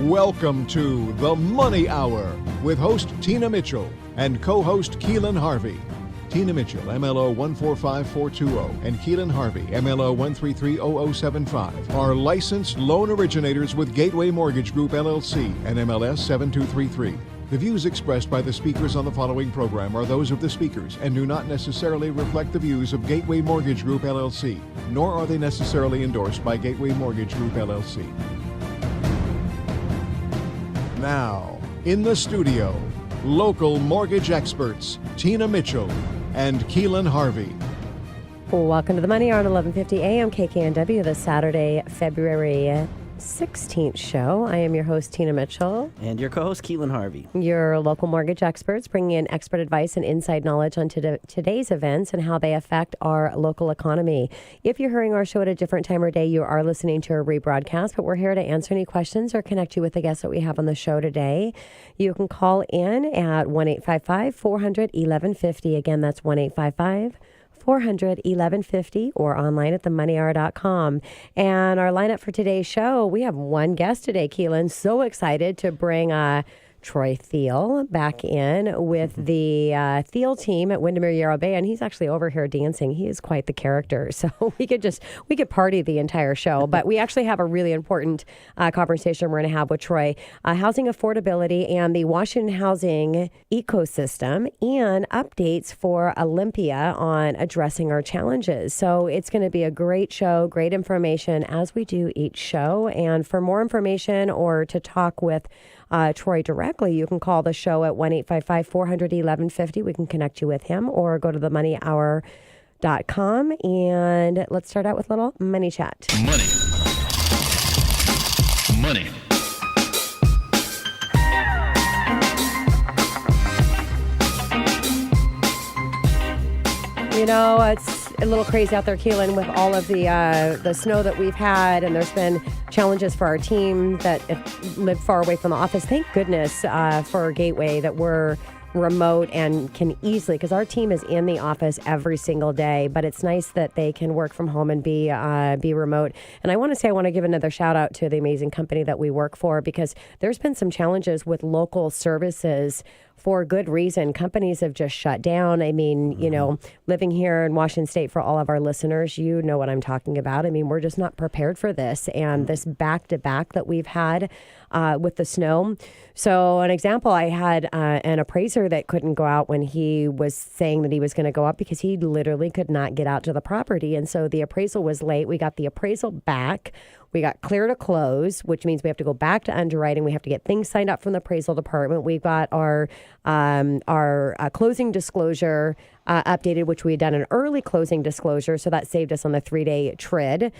Welcome to The Money Hour with host Tina Mitchell and co-host Keelan Harvey. Tina Mitchell, MLO 145420, and Keelan Harvey, MLO 1330075, are licensed loan originators with Gateway Mortgage Group, LLC, and MLS 7233. The views expressed by the speakers on the following program are those of the speakers and do not necessarily reflect the views of Gateway Mortgage Group, LLC, nor are they necessarily endorsed by Gateway Mortgage Group, LLC. Now, in the studio, local mortgage experts Tina Mitchell and Keelan Harvey. Welcome to the Money Hour on 1150 AM KKNW, the Saturday, February 16th show. I am your host, Tina Mitchell. And your co-host, Keelan Harvey. Your local mortgage experts bringing in expert advice and inside knowledge on today's events and how they affect our local economy. If you're hearing our show at a different time or day, you are listening to a rebroadcast, but we're here to answer any questions or connect you with the guests that we have on the show today. You can call in at 1-855-400-1150. Again, that's 1-855-400-1150 or online at themoneyhour.com. And our lineup for today's show, we have one guest today, Keelan. So excited to bring Troy Thiel back in with the Thiel Team at Windermere Yarrow Bay, and he's actually over here dancing. He is quite the character, so we could party the entire show. But we actually have a really important conversation we're going to have with Troy, housing affordability and the Washington housing ecosystem, and updates for Olympia on addressing our challenges. So it's going to be a great show, great information as we do each show. And for more information or to talk with Troy directly, you can call the show at 1-855-400-1150. We can connect you with him, or go to themoneyhour.com. And let's start out with a little money chat. Money. You know, it's a little crazy out there, Keelan, with all of the snow that we've had, and there's been challenges for our team that live far away from the office. Thank goodness for Gateway that we're remote and can easily, because our team is in the office every single day, but it's nice that they can work from home and be remote. And I want to give another shout out to the amazing company that we work for, because there's been some challenges with local services for good reason. Companies have just shut down. I mean, you know, living here in Washington State, for all of our listeners, you know what I'm talking about. I mean, we're just not prepared for this. And this back-to-back that we've had with the snow. So an example, I had an appraiser that couldn't go out when he was saying that he was going to go up because he literally could not get out to the property. And so the appraisal was late. We got the appraisal back. We got clear to close, which means we have to go back to underwriting. We have to get things signed up from the appraisal department. We've got our closing disclosure updated, which we had done an early closing disclosure. So that saved us on the 3-day TRID.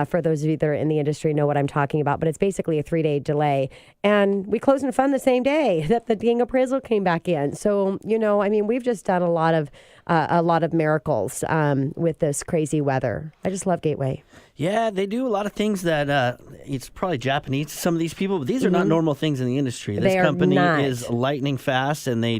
For those of you that are in the industry know what I'm talking about, but it's basically a 3-day delay. And we closed and fund the same day that the dang appraisal came back in. So, you know, I mean, we've just done a lot of miracles with this crazy weather. I just love Gateway. Yeah, they do a lot of things that it's probably Japanese to some of these people, but these are not normal things in the industry. This company is lightning fast, and they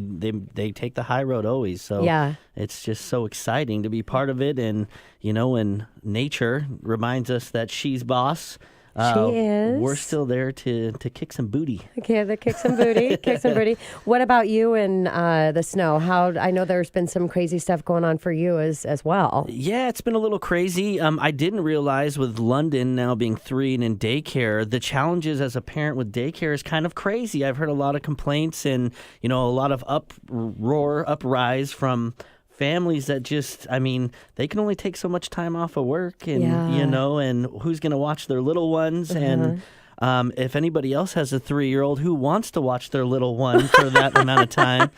take the high road always. So yeah, it's just so exciting to be part of it. And, you know, and nature reminds us that she's boss. She is. We're still there to kick some booty. Okay, the kick some booty, kick some booty. What about you and the snow? I know there's been some crazy stuff going on for you as well. Yeah, it's been a little crazy. I didn't realize with London now being 3 and in daycare, the challenges as a parent with daycare is kind of crazy. I've heard a lot of complaints and, you know, a lot of uprise from families that just, I mean, they can only take so much time off of work, and you know, and who's going to watch their little ones? And if anybody else has a 3-year-old, who wants to watch their little one for that amount of time?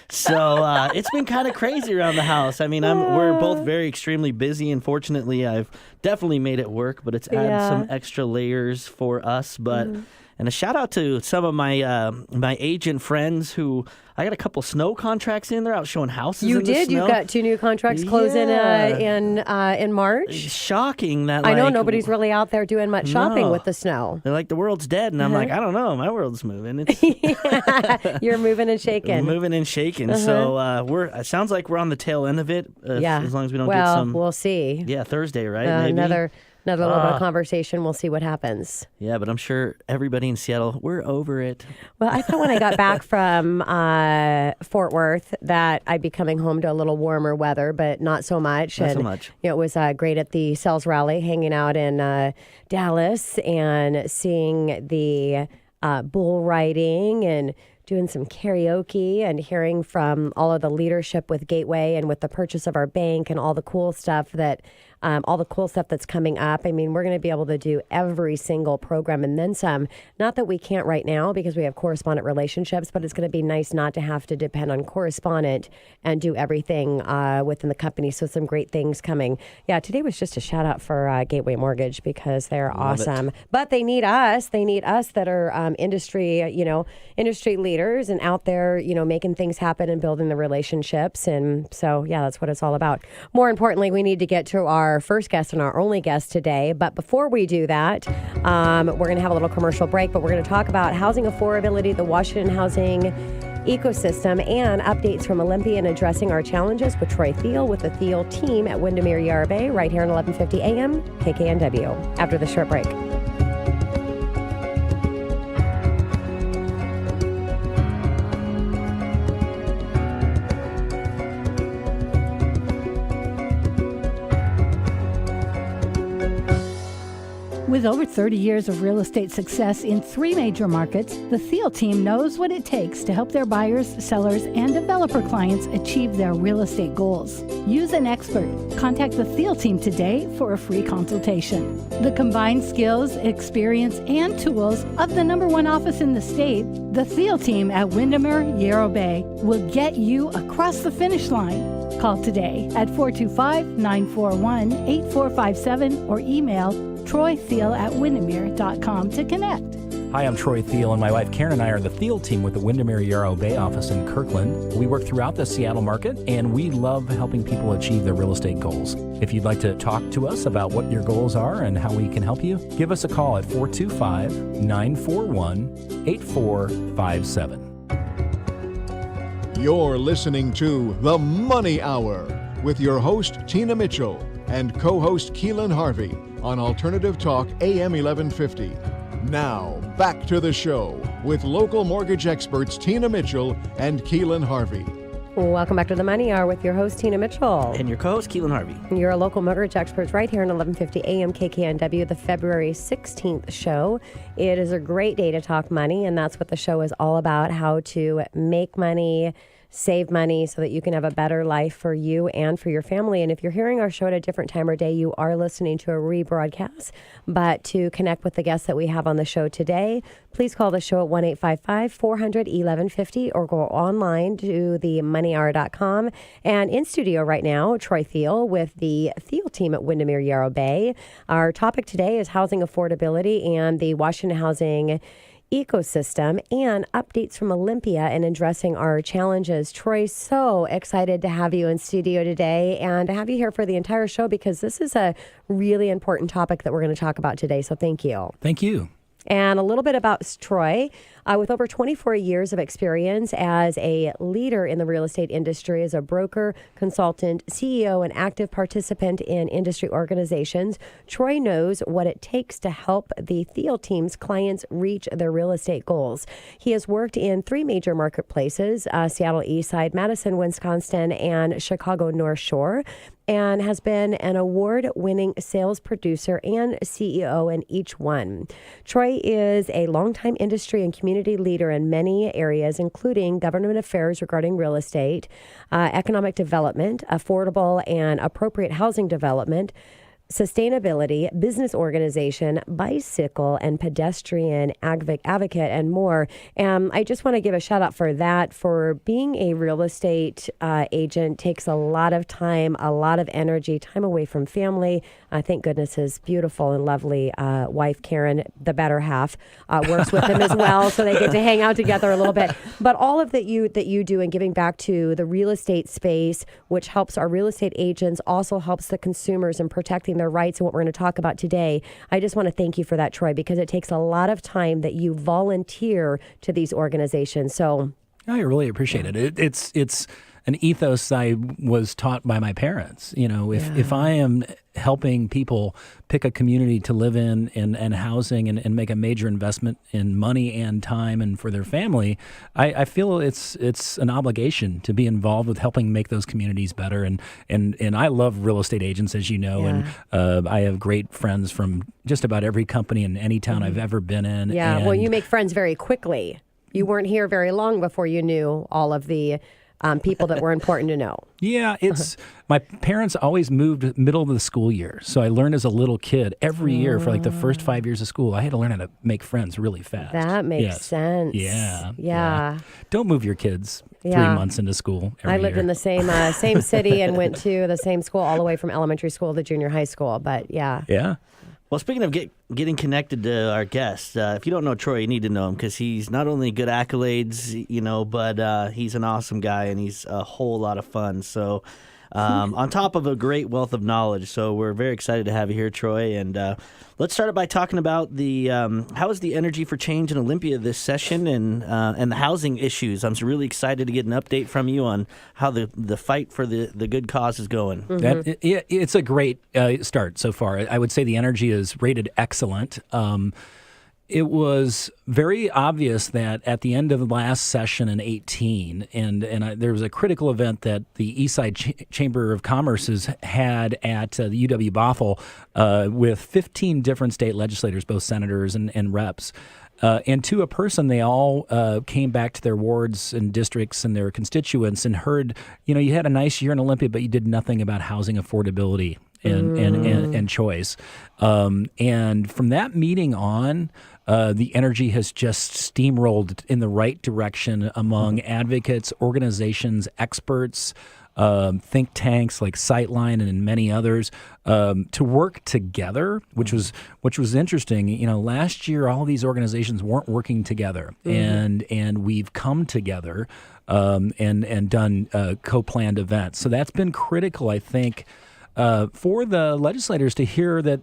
So it's been kind of crazy around the house. I mean, we're both very extremely busy, and fortunately, I've definitely made it work, but it's added some extra layers for us. But and a shout out to some of my my agent friends who I got a couple snow contracts in. They're out showing houses. You in the did. snow. You got 2 new contracts closing in March. It's shocking that I know nobody's really out there doing much shopping with the snow. They're like, the world's dead, and I'm like, I don't know, my world's moving. You're moving and shaking. Moving and shaking. So it sounds like we're on the tail end of it. As long as we don't get some. We'll see. Yeah, Thursday, right? Maybe. Another little bit of conversation. We'll see what happens. Yeah, but I'm sure everybody in Seattle, we're over it. Well, I thought when I got back from Fort Worth that I'd be coming home to a little warmer weather, but not so much. Not so much. It was great at the sales rally, hanging out in Dallas and seeing the bull riding and doing some karaoke and hearing from all of the leadership with Gateway and with the purchase of our bank and all the cool stuff that's coming up. I mean, we're going to be able to do every single program and then some. Not that we can't right now because we have correspondent relationships, but it's going to be nice not to have to depend on correspondent and do everything within the company. So some great things coming. Yeah, today was just a shout out for Gateway Mortgage because they're awesome. But they need us. They need us that are industry leaders and out there, making things happen and building the relationships. And so, yeah, that's what it's all about. More importantly, we need to get to our first guest and our only guest today. But before we do that, we're going to have a little commercial break, but we're going to talk about housing affordability, the Washington housing ecosystem, and updates from Olympia and addressing our challenges with Troy Thiel with the Thiel Team at Windermere Yarra Bay right here on 1150 AM KKNW after the short break. With over 30 years of real estate success in 3 major markets, the Thiel Team knows what it takes to help their buyers, sellers, and developer clients achieve their real estate goals. Use an expert. Contact the Thiel Team today for a free consultation. The combined skills, experience, and tools of the #1 office in the state, the Thiel Team at Windermere Yarra Bay, will get you across the finish line. Call today at 425-941-8457 or email troythiel@windermere.com to connect. Hi, I'm Troy Thiel, and my wife Karen and I are the Thiel Team with the Windermere Yarra Bay office in Kirkland. We work throughout the Seattle market, and we love helping people achieve their real estate goals. If you'd like to talk to us about what your goals are and how we can help you, give us a call at 425-941-8457. You're listening to The Money Hour with your host, Tina Mitchell, and co-host Keelan Harvey on Alternative Talk AM 1150. Now, back to the show with local mortgage experts Tina Mitchell and Keelan Harvey. Welcome back to the Money Hour with your host, Tina Mitchell. And your co-host, Keelan Harvey. You're a local mortgage experts right here on 1150 AM KKNW, the February 16th show. It is a great day to talk money, and that's what the show is all about, how to make money, save money so that you can have a better life for you and for your family. And if you're hearing our show at a different time or day, you are listening to a rebroadcast. But to connect with the guests that we have on the show today, please call the show at 1-855-400-1150 or go online to themoneyhour.com. And in studio right now, Troy Thiel with the Thiel Team at Windermere Yarra Bay. Our topic today is housing affordability and the Washington housing ecosystem and updates from Olympia and addressing our challenges. Troy, so excited to have you in studio today and to have you here for the entire show because this is a really important topic that we're going to talk about today. So thank you. Thank you. And a little bit about Troy. With over 24 years of experience as a leader in the real estate industry, as a broker, consultant, CEO, and active participant in industry organizations, Troy knows what it takes to help the Thiel Team's clients reach their real estate goals. He has worked in 3 major marketplaces, Seattle Eastside, Madison, Wisconsin, and Chicago North Shore, and has been an award-winning sales producer and CEO in each one. Troy is a longtime industry and community leader in many areas, including government affairs regarding real estate, economic development, affordable and appropriate housing development, sustainability, business organization, bicycle and pedestrian advocate, and more. I just want to give a shout out for that. For being a real estate agent takes a lot of time, a lot of energy, time away from family. Thank goodness his beautiful and lovely wife, Karen, the better half, works with him as well, so they get to hang out together a little bit. But all of that you do and giving back to the real estate space, which helps our real estate agents, also helps the consumers in protecting their rights and what we're going to talk about today. I just want to thank you for that, Troy, because it takes a lot of time that you volunteer to these organizations. So I really appreciate it. It's an ethos I was taught by my parents. If I am helping people pick a community to live in and housing and make a major investment in money and time and for their family, I feel it's an obligation to be involved with helping make those communities better. And I love real estate agents, as you know, and I have great friends from just about every company in any town I've ever been in. Yeah, and well, you make friends very quickly. You weren't here very long before you knew all of the people that were important to know. Yeah, my parents always moved middle of the school year. So I learned as a little kid every year for like the first 5 years of school, I had to learn how to make friends really fast. That makes sense. Yeah. Don't move your kids 3 months into school every I lived year. in the same city and went to the same school all the way from elementary school to junior high school. But Yeah. Well, speaking of getting connected to our guest, if you don't know Troy, you need to know him because he's not only good accolades, but he's an awesome guy and he's a whole lot of fun. So on top of a great wealth of knowledge. So we're very excited to have you here, Troy. And let's start by talking about the how is the energy for change in Olympia this session and the housing issues. I'm really excited to get an update from you on how the fight for the good cause is going. It's a great start so far. I would say the energy is rated excellent. It was very obvious that at the end of the last session in 2018, and there was a critical event that the Eastside Chamber of Commerce has had at the UW Bothell with 15 different state legislators, both senators and reps. And to a person, they all came back to their wards and districts and their constituents and heard, you had a nice year in Olympia, but you did nothing about housing affordability and choice. And from that meeting on, the energy has just steamrolled in the right direction among advocates, organizations, experts, think tanks like Sightline and many others to work together, which was interesting. Last year all these organizations weren't working together, and we've come together and done co-planned events. So that's been critical, I think. For the legislators to hear that,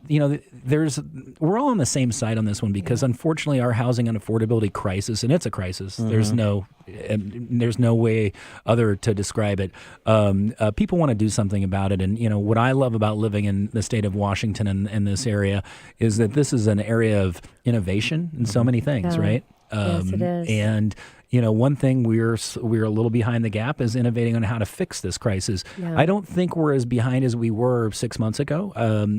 we're all on the same side on this one because unfortunately our housing and affordability crisis, and it's a crisis. There's no way other to describe it. People want to do something about it. And, what I love about living in the state of Washington and this area is that this is an area of innovation in so many things, right? Yes, it is. And one thing we're a little behind the gap is innovating on how to fix this crisis. I don't think we're as behind as we were 6 months ago.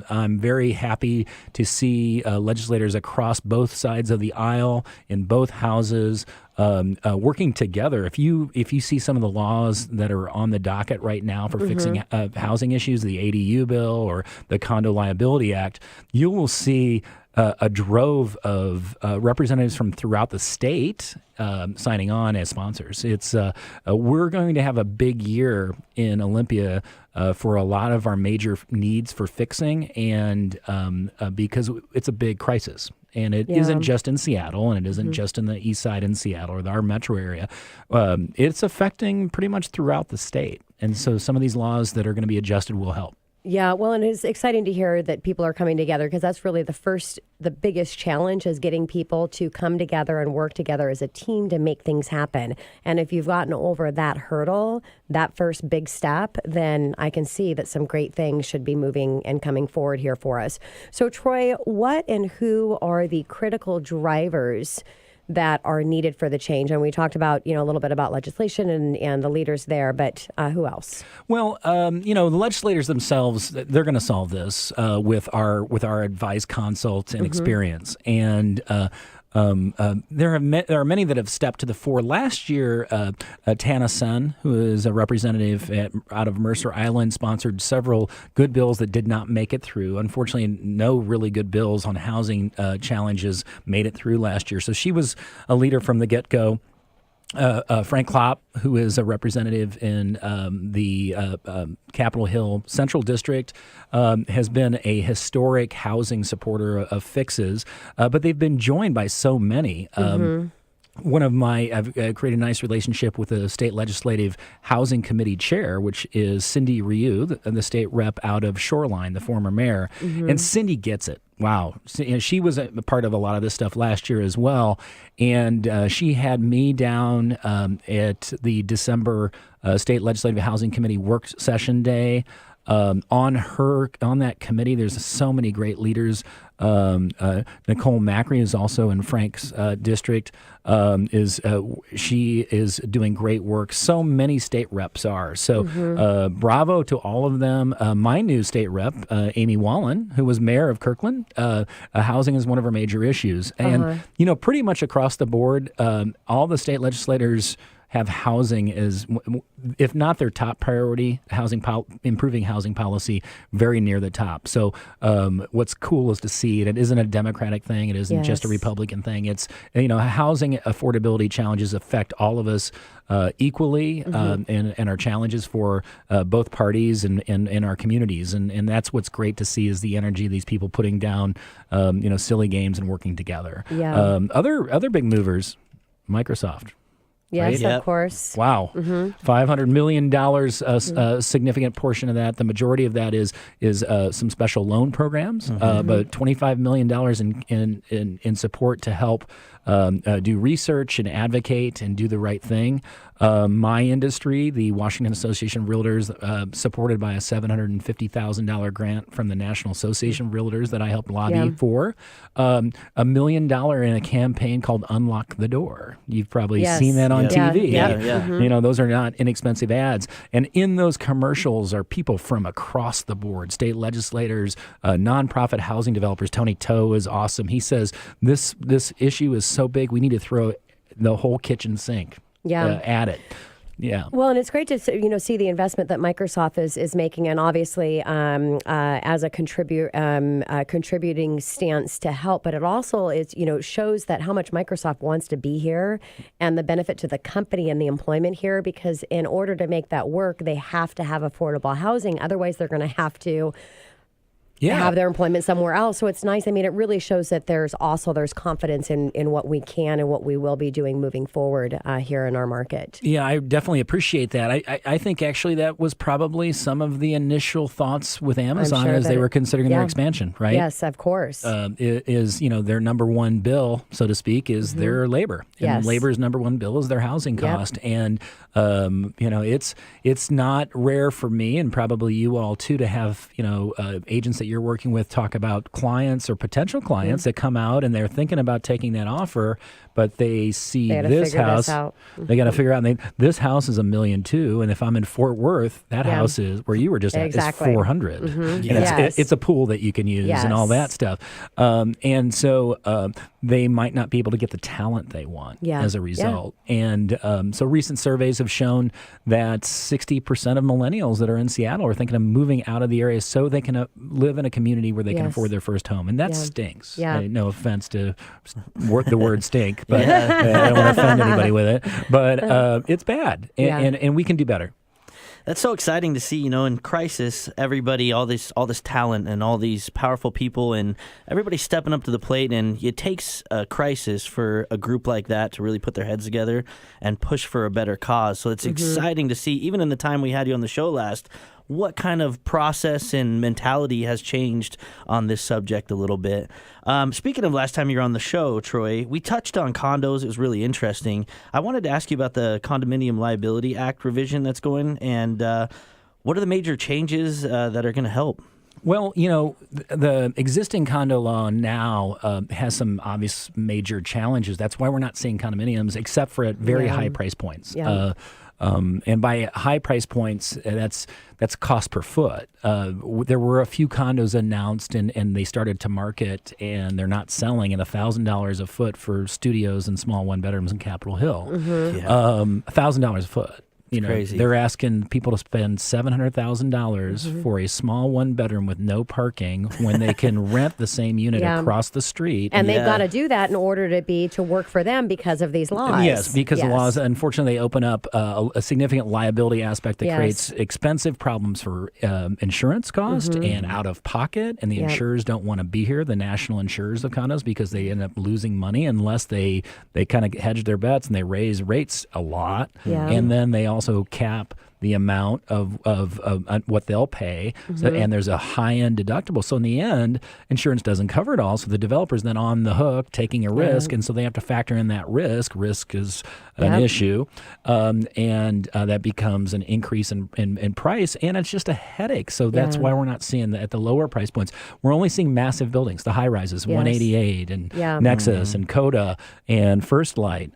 I'm very happy to see legislators across both sides of the aisle in both houses working together. If you see some of the laws that are on the docket right now for fixing housing issues, the ADU bill or the Condo Liability Act, you will see a drove of representatives from throughout the state signing on as sponsors. It's we're going to have a big year in Olympia for a lot of our major needs for fixing, and because it's a big crisis. And it isn't just in Seattle, and it isn't just in the East Side in Seattle or our metro area. It's affecting pretty much throughout the state. And so some of these laws that are going to be adjusted will help. Yeah, well, and it's exciting to hear that people are coming together because that's really the biggest challenge is getting people to come together and work together as a team to make things happen. And if you've gotten over that hurdle, that first big step, then I can see that some great things should be moving and coming forward here for us. So, Troy, what and who are the critical drivers that are needed for the change? And we talked about, a little bit about legislation and the leaders there, but who else? Well, the legislators themselves, they're going to solve this with our advice, consult, and experience. And there are many that have stepped to the fore. Last year, Tana Sen, who is a representative out of Mercer Island, sponsored several good bills that did not make it through. Unfortunately, no really good bills on housing challenges made it through last year. So she was a leader from the get-go. Frank Klopp, who is a representative in the Capitol Hill Central District, has been a historic housing supporter of fixes, but they've been joined by so many. I've created a nice relationship with the state legislative housing committee chair, which is Cindy Ryu, the state rep out of Shoreline, the former mayor. And Cindy gets it. Wow. She was a part of a lot of this stuff last year as well. And she had me down at the December state legislative housing committee work session day. On that committee, there's so many great leaders. Nicole Macri is also in Frank's district. She is doing great work. So many state reps are. So bravo to all of them. My new state rep, Amy Wallen, who was mayor of Kirkland, housing is one of her major issues. And, pretty much across the board, all the state legislators have housing as, if not their top priority, improving housing policy very near the top. So what's cool is to see it isn't a Democratic thing. It isn't just a Republican thing. It's, housing affordability challenges affect all of us equally, and our challenges for both parties and our communities. And that's what's great to see is the energy of these people putting down, silly games and working together. Yeah. Other big movers, Microsoft. Yes, right? of course. Wow, $500 million, a significant portion of that. The majority of that is some special loan programs, but $25 million in support to help do research and advocate and do the right thing. My industry, the Washington Association of Realtors, supported by a $750,000 grant from the National Association of Realtors that I helped lobby for. $1 million in a campaign called Unlock the Door. You've probably seen that on TV. Yeah. Those are not inexpensive ads. And in those commercials are people from across the board, state legislators, nonprofit housing developers. Tony Toe is awesome. He says this issue is so big we need to throw the whole kitchen sink at it. Yeah. Well, and it's great to see the investment that Microsoft is making, and obviously as a contributing stance to help. But it also is shows that how much Microsoft wants to be here and the benefit to the company and the employment here. Because in order to make that work, they have to have affordable housing. Otherwise, they're going to have to have their employment somewhere else. So it's nice. I mean, it really shows that there's confidence in what we can and what we will be doing moving forward here in our market. Yeah, I definitely appreciate that. I think actually that was probably some of the initial thoughts with Amazon as they were considering their expansion, right? Yes, of course. Is their number one bill, so to speak, is their labor. And labor's number one bill is their housing cost. And it's not rare for me and probably you all too to have agents that you're working with talk about clients or potential clients that come out and they're thinking about taking that offer, but they see this house. They got to figure out. This house is $1.2 million, and if I'm in Fort Worth, that house is where you were just at is $400,000. And it's a pool that you can use and all that stuff. And so they might not be able to get the talent they want as a result. And so recent surveys have shown that 60% of millennials that are in Seattle are thinking of moving out of the area so they can live in a community where they can afford their first home. And that stinks. No offense to the word stink, but I don't want to offend anybody with it. But it's bad, and we can do better. That's so exciting to see, in crisis, everybody, all this talent and all these powerful people and everybody stepping up to the plate. And it takes a crisis for a group like that to really put their heads together and push for a better cause. So it's exciting to see, even in the time we had you on the show last, what kind of process and mentality has changed on this subject a little bit. Speaking of last time you were on the show, Troy, we touched on condos. It was really interesting. I wanted to ask you about the Condominium Liability Act revision that's going, and what are the major changes that are going to help? Well, the existing condo law now has some obvious major challenges. That's why we're not seeing condominiums except for at very high price points. And by high price points, that's cost per foot. There were a few condos announced and they started to market and they're not selling at $1,000 a foot for studios and small one bedrooms in Capitol Hill. $1,000 a foot. crazy. They're asking people to spend $700,000 for a small one-bedroom with no parking when they can rent the same unit across the street. And they've got to do that in order to work for them because of these laws. Yes, because the laws, unfortunately, they open up a significant liability aspect that creates expensive problems for insurance cost and out-of-pocket, and the insurers don't want to be here, the national insurers of condos, because they end up losing money unless they kind of hedge their bets and they raise rates a lot. Yeah. And then they also cap the amount of what they'll pay, and there's a high-end deductible. So in the end, insurance doesn't cover it all, so the developer's then on the hook taking a risk, and so they have to factor in that risk. Risk is an issue, and that becomes an increase in price, and it's just a headache. So that's why we're not seeing at the lower price points. We're only seeing massive buildings, the high-rises, 188 and Nexus and Coda and First Light,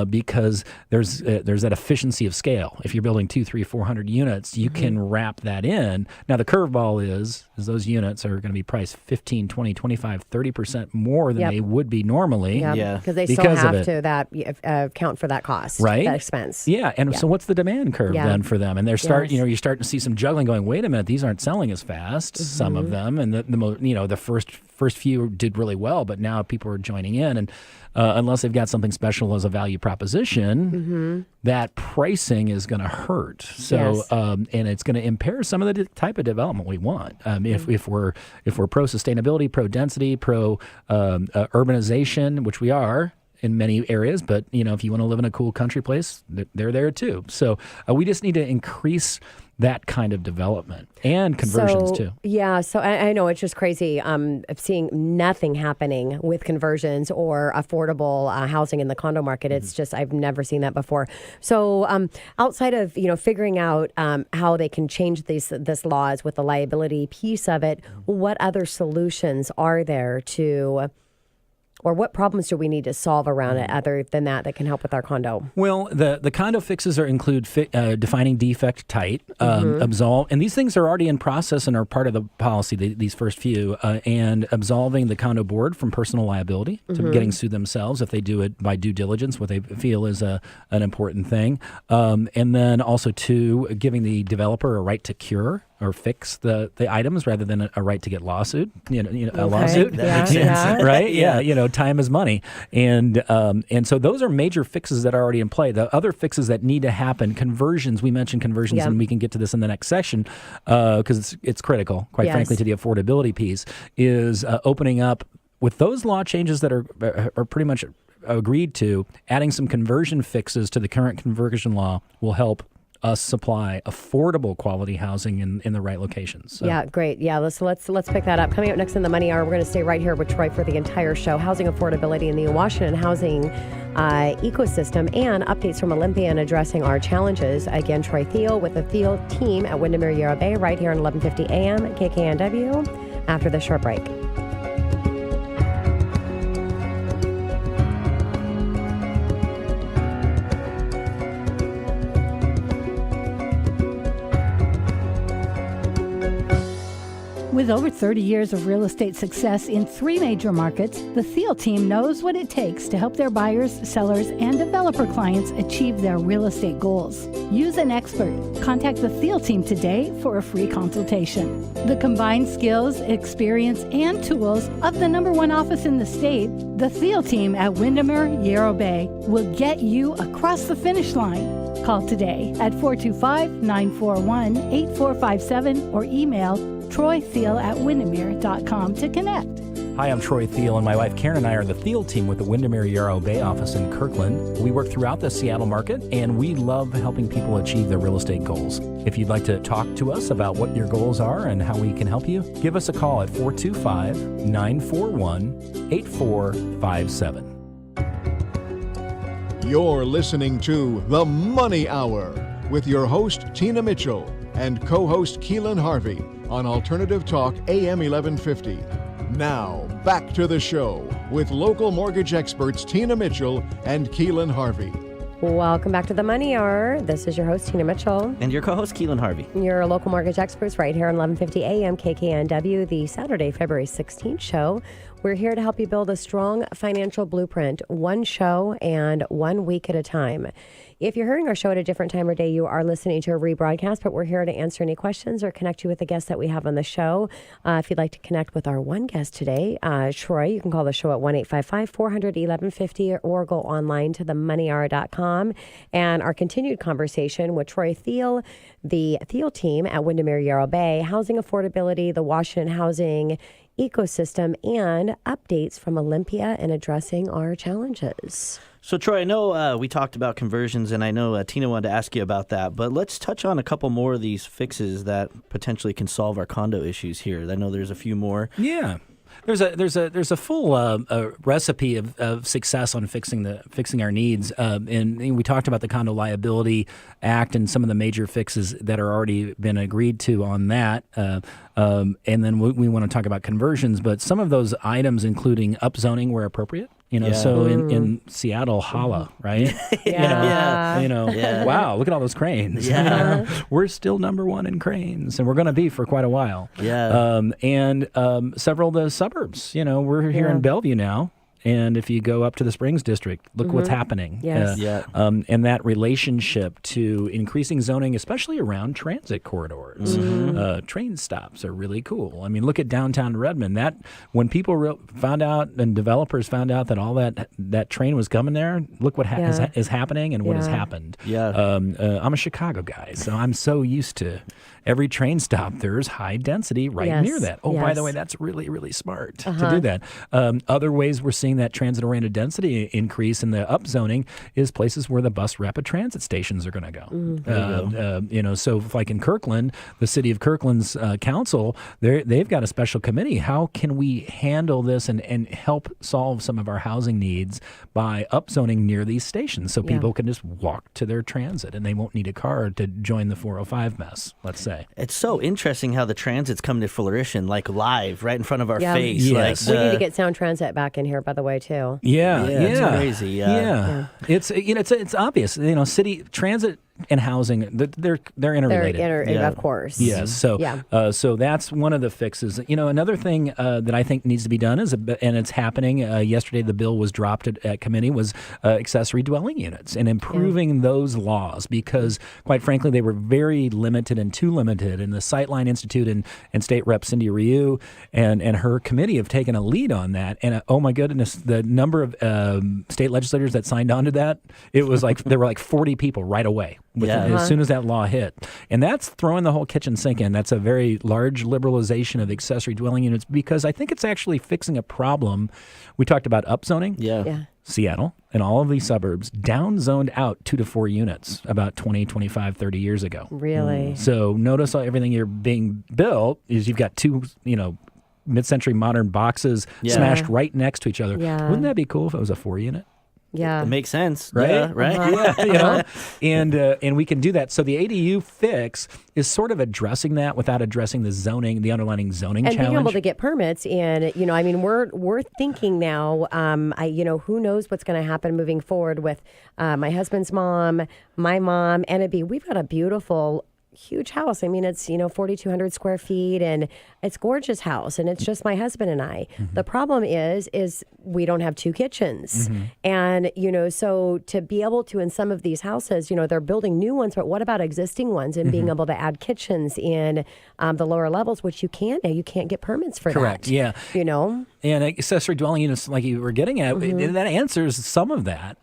because there's that efficiency of scale. If you're building 200, 300, 400 units, you can wrap that in. Now, the curveball is those units are going to be priced 15, 20, 25, 30% more than they would be normally. Because they still have to account for that cost, right? That expense. Yeah, and so what's the demand curve then for them? And they're you're starting to see some juggling going, wait a minute, these aren't selling as fast, some of them, and the first few did really well, but now people are joining in, and unless they've got something special as a value proposition, that pricing is going to hurt. So, and it's going to impair some of the type of development we want. If we're pro sustainability, pro density, pro urbanization, which we are in many areas, but if you want to live in a cool country place, they're there too. So we just need to increase that kind of development and conversions too. Yeah, so I know it's just crazy. I'm seeing nothing happening with conversions or affordable housing in the condo market. It's just, I've never seen that before. So outside of, figuring out how they can change this laws with the liability piece of it, what other solutions are there or what problems do we need to solve around it other than that can help with our condo? Well, the condo fixes include defining defect type, absolve, and these things are already in process and are part of the policy, these first few, and absolving the condo board from personal liability to getting sued themselves if they do it by due diligence, what they feel is an important thing. And then also, giving the developer a right to cure or fix the items rather than a right to get lawsuit. A lawsuit. That makes sense. Right? Yeah. Time is money. And so those are major fixes that are already in play. The other fixes that need to happen, conversions, we mentioned conversions, and we can get to this in the next section because it's critical, quite frankly, to the affordability piece, is opening up with those law changes that are pretty much agreed to. Adding some conversion fixes to the current conversion law will help us supply affordable quality housing in the right locations. So. Yeah, great. Yeah, let's pick that up. Coming up next in the Money Hour, we're going to stay right here with Troy for the entire show. Housing affordability in the Washington housing ecosystem and updates from Olympia and addressing our challenges. Again, Troy Thiel with the Thiel Team at Windermere Yarrow Bay right here on 1150 AM KKNW after the short break. With over 30 years of real estate success in 3 major markets, the Thiel Team knows what it takes to help their buyers, sellers, and developer clients achieve their real estate goals. Use an expert. Contact the Thiel Team today for a free consultation. The combined skills, experience, and tools of the #1 office in the state, the Thiel Team at Windermere Yarrow Bay, will get you across the finish line. Call today at 425-941-8457 or email troythiel@windermere.com to connect. Hi, I'm Troy Thiel, and my wife Karen and I are the Thiel Team with the Windermere Yarrow Bay office in Kirkland. We work throughout the Seattle market, and we love helping people achieve their real estate goals. If you'd like to talk to us about what your goals are and how we can help you, give us a call at 425-941-8457. You're listening to The Money Hour with your host, Tina Mitchell, and co-host Keelan Harvey on Alternative Talk AM 1150. Now, back to the show with local mortgage experts Tina Mitchell and Keelan Harvey. Welcome back to the Money Hour. This is your host, Tina Mitchell. And your co-host, Keelan Harvey. Your local mortgage experts right here on 1150 AM KKNW, the Saturday, February 16th show. We're here to help you build a strong financial blueprint, one show and 1 week at a time. If you're hearing our show at a different time or day, you are listening to a rebroadcast, but we're here to answer any questions or connect you with the guests that we have on the show. If you'd like to connect with our one guest today, Troy, you can call the show at 1-855-400-1150 or go online to themoneyhour.com. And our continued conversation with Troy Thiel, the Thiel Team at Windermere Yarrow Bay, housing affordability, the Washington housing ecosystem, and updates from Olympia and addressing our challenges. So, Troy, I know we talked about conversions, and I know Tina wanted to ask you about that, but let's touch on a couple more of these fixes that potentially can solve our condo issues here. I know there's a few more. Yeah. There's a full recipe of success on fixing our needs, and we talked about the Condo Liability Act and some of the major fixes that are already been agreed to on that, and then we want to talk about conversions. But some of those items, including upzoning where appropriate. So in Seattle, holla, right? Yeah. Wow, look at all those cranes. Yeah. We're still number one in cranes, and we're going to be for quite a while. Yeah. And several of the suburbs, we're here in Bellevue now. And if you go up to the Springs District, look what's happening. Yes. And that relationship to increasing zoning, especially around transit corridors. Train stops are really cool. I mean, look at downtown Redmond. That when people found out and developers found out that all that train was coming there, look what is happening and what has happened. Yeah. I'm a Chicago guy, so I'm so used to every train stop, there's high density near that. Oh, by the way, that's really, really smart to do that. Other ways we're seeing that transit-oriented density increase in the upzoning is places where the bus rapid transit stations are going to go. So like in Kirkland, the city of Kirkland's council, they've got a special committee. How can we handle this and help solve some of our housing needs by upzoning near these stations so people can just walk to their transit and they won't need a car to join the 405 mess, let's say. It's so interesting how the transit's come to fruition, like live, right in front of our face. Yes. We need to get Sound Transit back in here, by the way, too. It's crazy. Yeah. It's obvious. City transit and housing, they're interrelated. Of course. Yes. So that's one of the fixes. Another thing that I think needs to be done and it's happening. Yesterday, the bill was dropped at committee was accessory dwelling units and improving those laws because, quite frankly, they were very limited and too limited. And the Sightline Institute and State Rep Cindy Ryu and her committee have taken a lead on that. And oh my goodness, the number of state legislators that signed on to that, it was like there were like 40 people right away. As soon as that law hit. And that's throwing the whole kitchen sink in. That's a very large liberalization of accessory dwelling units because I think it's actually fixing a problem. We talked about upzoning. Yeah. Seattle and all of these suburbs downzoned out 2 to 4 units about 20, 25, 30 years ago. Really? So notice everything you're being built is you've got two, mid-century modern boxes smashed right next to each other. Yeah. Wouldn't that be cool if it was a 4-unit? Yeah. It makes sense. Right? Yeah, right? And we can do that. So the ADU fix is sort of addressing that without addressing the underlying zoning and challenge. being able to get permits. And, we're thinking now, who knows what's going to happen moving forward with my husband's mom, my mom, and we've got a beautiful huge house. I mean, it's, 4,200 square feet and it's gorgeous house and it's just my husband and I. The problem is we don't have 2 kitchens. And, so to be able to, in some of these houses, they're building new ones, but what about existing ones and being able to add kitchens in the lower levels, which you can't now. You can't get permits for Correct. that. Yeah. And accessory dwelling units, like you were getting at, that answers some of that.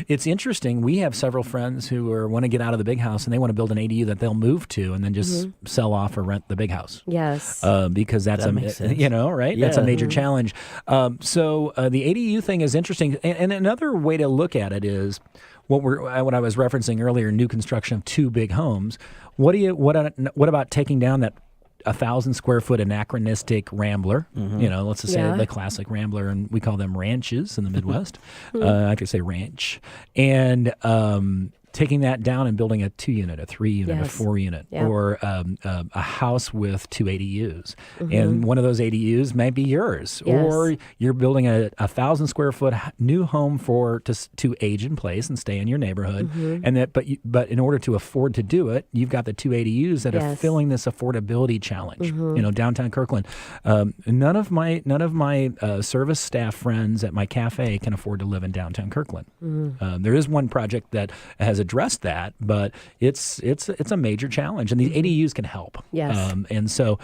It's interesting. We have several friends who want to get out of the big house and they want to build an ADU that they'll move to and then just sell off or rent the big house. Yes. Because that's that makes sense. right? Yeah. That's a major challenge. So the ADU thing is interesting. And another way to look at it is what I was referencing earlier, new construction of 2 big homes. What about taking down that 1,000 square foot anachronistic Rambler, let's just say the classic Rambler, and we call them ranches in the Midwest. I could say ranch. And taking that down and building a 2-unit, a 3-unit, a Yes. 4-unit, Yeah. or a house with 2 ADUs. And one of those ADUs might be yours. Yes. Or you're building a 1,000 square foot new home to age in place and stay in your neighborhood. And but in order to afford to do it, you've got the 2 ADUs that are Yes. filling this affordability challenge. Downtown Kirkland. None of my service staff friends at my cafe can afford to live in downtown Kirkland. There is one project that has addressed that, but it's a major challenge, and the ADUs can help. Yes. And so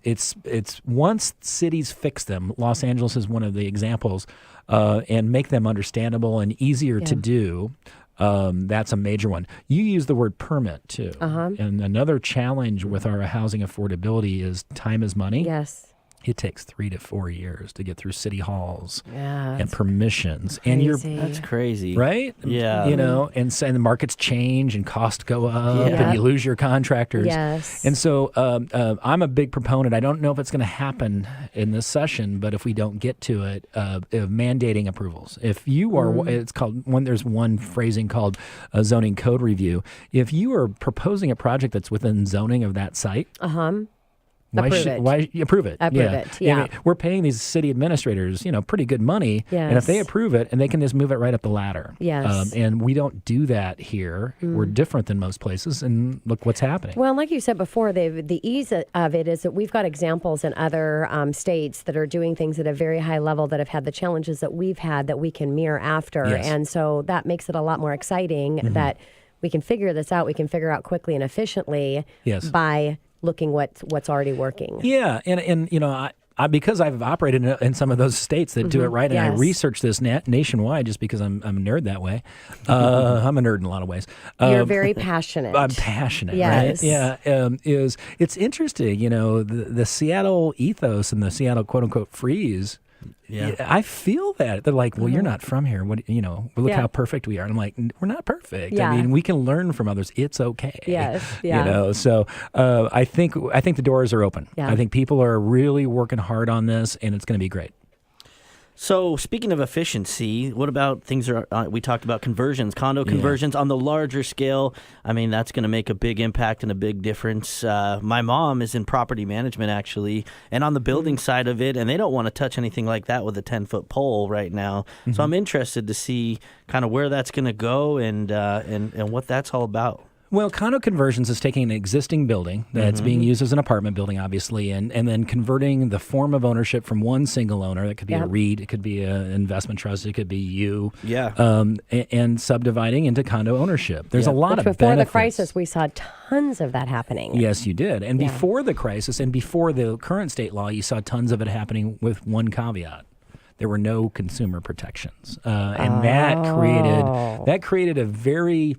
it's once cities fix them. Los Angeles is one of the examples, and make them understandable and easier to do. That's a major one. You use the word permit too, and another challenge with our housing affordability is time is money. Yes. It takes 3 to 4 years to get through city halls Yeah. and permissions, and you're Crazy. That's crazy. right. Yeah. And the markets change and costs go up, Yeah. and you lose your contractors. Yes. And so I'm a big proponent. I don't know if it's going to happen in this session, but if we don't get to it, of mandating approvals. If you are, it's called there's one phrasing called a zoning code review. If you are proposing a project that's within zoning of that site. Approve it. Why approve it? Approve it, yeah. I mean, we're paying these city administrators, pretty good money, and if they Yes. approve it, and they can just move it right up the ladder. Yes. And we don't do that here. We're different than most places, and look what's happening. Well, like you said before, the ease of it is that we've got examples in other states that are doing things at a very high level that have had the challenges that we've had that we can mirror after. Yes. And so that makes it a lot more exciting that we can figure this out. We can figure out quickly and efficiently Yes. by looking what's already working. Yeah, and I because I've operated in some of those states that do it right, and I Yes. research this nationwide just because I'm a nerd that way. I'm a nerd in a lot of ways. You're very passionate. I'm passionate, Yes. right? Yeah, it's interesting, the Seattle ethos and the Seattle quote unquote freeze. Yeah. I feel that they're like, well, you're not from here. What look Yeah. how perfect we are. And I'm like, we're not perfect. Yeah. I mean, we can learn from others. It's okay. Yes, yeah. So I think the doors are open. Yeah. I think people are really working hard on this, and it's going to be great. So speaking of efficiency, what about things we talked about conversions, condo conversions on the larger scale? I mean, that's going to make a big impact and a big difference. My mom is in property management, actually, and on the building side of it, and they don't want to touch anything like that with a 10-foot pole right now. So I'm interested to see kind of where that's going to go and what that's all about. Well, condo conversions is taking an existing building that's being used as an apartment building, obviously, and then converting the form of ownership from one single owner. That could be a REIT, it could be an investment trust, it could be you. Yeah. And subdividing into condo ownership. There's a lot Which of before benefits. the crisis, we saw tons of that happening. Yes, you did. And before the crisis and before the current state law, you saw tons of it happening with one caveat. There were no consumer protections. And that created a very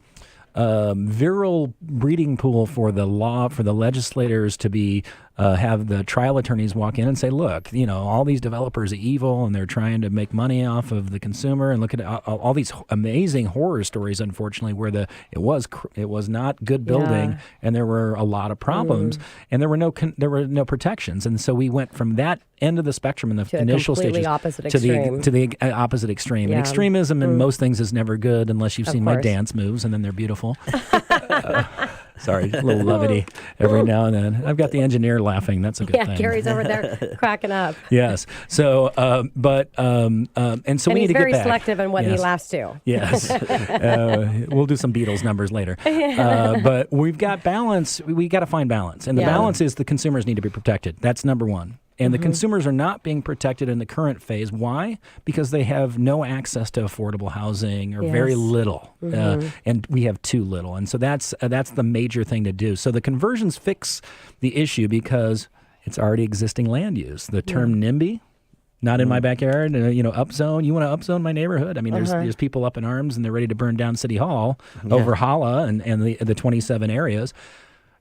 virile breeding pool for the legislators to be have the trial attorneys walk in and say, look, all these developers are evil and they're trying to make money off of the consumer, and look at all these amazing horror stories, unfortunately, where it was not good building and there were a lot of problems and there were no protections. And so we went from that end of the spectrum in the initial stages opposite to extreme. the opposite extreme. Yeah. And extremism in most things is never good unless you've seen my course. dance moves, and then they're beautiful. Sorry, a little levity every now and then. I've got the engineer laughing. That's a good thing. Yeah, Gary's over there cracking up. Yes. So, and so And we he's need to very get back. selective in what he Yes. laughs to. Yes. We'll do some Beatles numbers later. But we've got balance. We got to find balance. And the balance is the consumers need to be protected. That's number one. And the consumers are not being protected in the current phase. Why? Because they have no access to affordable housing, or very little, and we have too little. And so that's the major thing to do. So the conversions fix the issue because it's already existing land use. The term NIMBY, not in my backyard, upzone. You want to upzone my neighborhood? I mean, there's people up in arms and they're ready to burn down City Hall over Hala and the 27 areas.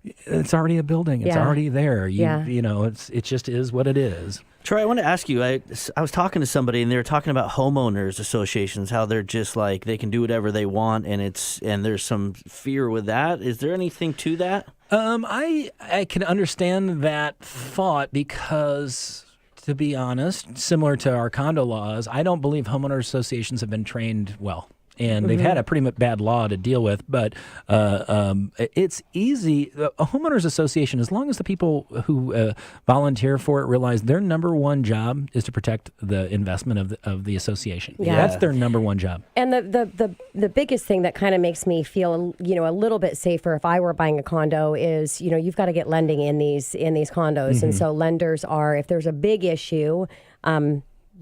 It's already a building. It's already there. It just is what it is. Troy, I want to ask you, I was talking to somebody and they were talking about homeowners associations, how they're just like, they can do whatever they want, and there's some fear with that. Is there anything to that? I can understand that thought because, to be honest, similar to our condo laws, I don't believe homeowner associations have been trained well. And they've had a pretty bad law to deal with, but it's easy. A homeowners association, as long as the people who volunteer for it realize their number one job is to protect the investment of the association. Yeah. That's their number one job. And the biggest thing that kind of makes me feel, a little bit safer if I were buying a condo is, you've got to get lending in these condos. And so lenders are, if there's a big issue,